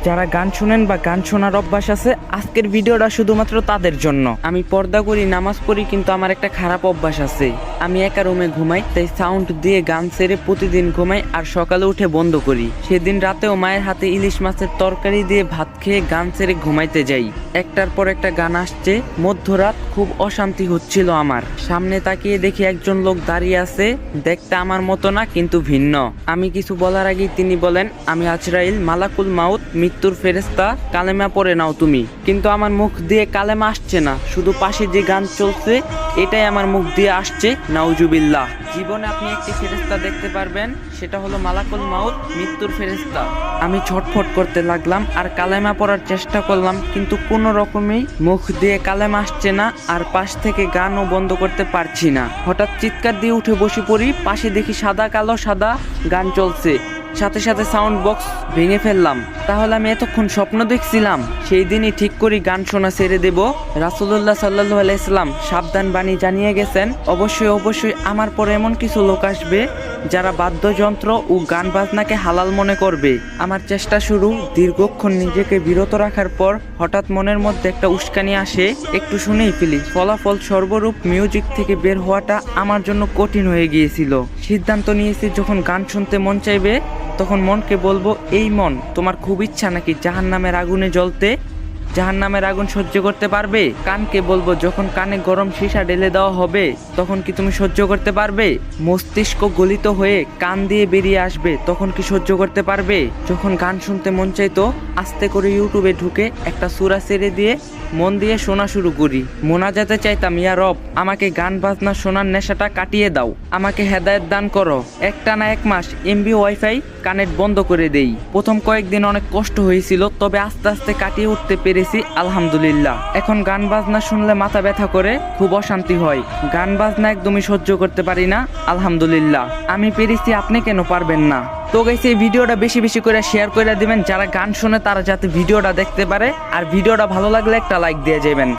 যারা গান শুনেন বা গান শোনার অভ্যাস আছে, আজকের ভিডিওটা শুধুমাত্র তাদের জন্য। আমি পর্দা করি, নামাজ পড়ি, কিন্তু আমার একটা খারাপ অভ্যাস আছে। আমি একা রুমে ঘুমাই, তাই সাউন্ড দিয়ে গান সেরে প্রতিদিন ঘুমাই আর সকালে উঠে বন্ধ করি। সেদিন রাতেও মায়ের হাতে ইলিশ মাছের তরকারি দিয়ে ভাত খেয়ে গান সেরে ঘুমাইতে যাই। একটার পর একটা গান আসছে, মধ্যরাত, খুব অশান্তি হচ্ছিল আমার। সামনে তাকিয়ে দেখি একজন লোক দাঁড়িয়ে আছে, দেখতে আমার মতো না কিন্তু ভিন্ন। আমি কিছু বলার আগেই তিনি বলেন, আমি আজরাইল, মালাকুল মাউত, মৃত্যুর ফেরেশতা, কালেমা পড়ে নাও তুমি। কিন্তু আমার মুখ দিয়ে কালেমা আসছে না, শুধু পাশে যে গান চলছে এটাই আমার মুখ দিয়ে আসছে। নাউজুবিল্লাহ। জীবনে আপনি একটি ফেরেশতা দেখতে পারবেন, সেটা হলো মালাকুল মাউত, মৃত্যুর ফেরেশতা। আমি ছটফট করতে লাগলাম আর কালেমা পড়ার চেষ্টা করলাম, কিন্তু কোনো রকমেই মুখ দিয়ে কালেমা আসছে না, আর পাশ থেকে গানও বন্ধ করতে পারছি না। হঠাৎ চিৎকার দিয়ে উঠে বসে পড়ি, পাশে দেখি সাদা কালো সাদা গান চলছে, সাথে সাথে সাউন্ড বক্স ভেঙে ফেললাম। তাহলে আমি এতক্ষণ স্বপ্ন দেখছিলাম? সেই দিনই ঠিক করি গান শোনা ছেড়ে দেব। রাসূলুল্লাহ সাল্লাল্লাহু আলাইহি সাল্লাম সাবধান বাণী জানিয়ে গেছেন, অবশ্যই আমার পরে এমন কিছু লোক আসবে যারা বাদ্যযন্ত্র ও গান বাজনাকে হালাল মনে করবে। আমার চেষ্টা শুরু, দীর্ঘক্ষণ নিজেকে বিরত রাখার পর হঠাৎ মনের মধ্যে একটা উস্কানি আসে, একটু শুনেই ফেলি। ফলাফল সর্বরূপ মিউজিক থেকে বের হওয়াটা আমার জন্য কঠিন হয়ে গিয়েছিল। সিদ্ধান্ত নিয়েছি, যখন গান শুনতে মন চাইবে তখন মনকে বলবো, এই মন, তোমার খুব ইচ্ছা নাকি জাহান্নামের আগুনে জ্বলতে? জাহান্নামের আগুন সহ্য করতে পারবে? কানকে বলবো, যখন কানে গরম সীসা ঢেলে দেওয়া হবে তখন কি তুমি সহ্য করতে পারবে? মস্তিষ্ক গলিত হয়ে কান দিয়ে বেরিয়ে আসবে, তখন কি সহ্য করতে পারবে? যখন গান শুনতে মন চাইতো, আস্তে করে ইউটিউবে ঢুকে একটা সূরা ছেড়ে দিয়ে মন দিয়ে শোনা শুরু করি। মোনাজাতে চাইতাম, ইয়া রব, আমাকে গান বাজনা শোনার নেশাটা কাটিয়ে দাও, আমাকে হেদায়েত দান করো। একটানা 1 মাস এমবি ওয়াইফাই কানেক্ট বন্ধ করে দেই। প্রথম কয়েকদিন অনেক কষ্ট হয়েছিল, তবে আস্তে আস্তে কাটিয়ে উঠতে পেরেছি, আলহামদুলিল্লাহ। এখন গান বাজনা শুনলে মাথা ব্যথা করে, খুব অশান্তি হয়। গান বাজনা একদমই সহ্য করতে পারি না, আলহামদুলিল্লাহ। আমি পেরেছি, আপনি কেন পারবেন না? তো গাইস, এই ভিডিওটা বেশি বেশি করে শেয়ার করে দিবেন, যারা গান শুনে তারা যাতে ভিডিওটা দেখতে পারে। আর ভিডিওটা ভালো লাগলে একটা লাইক দিয়ে যাবেন।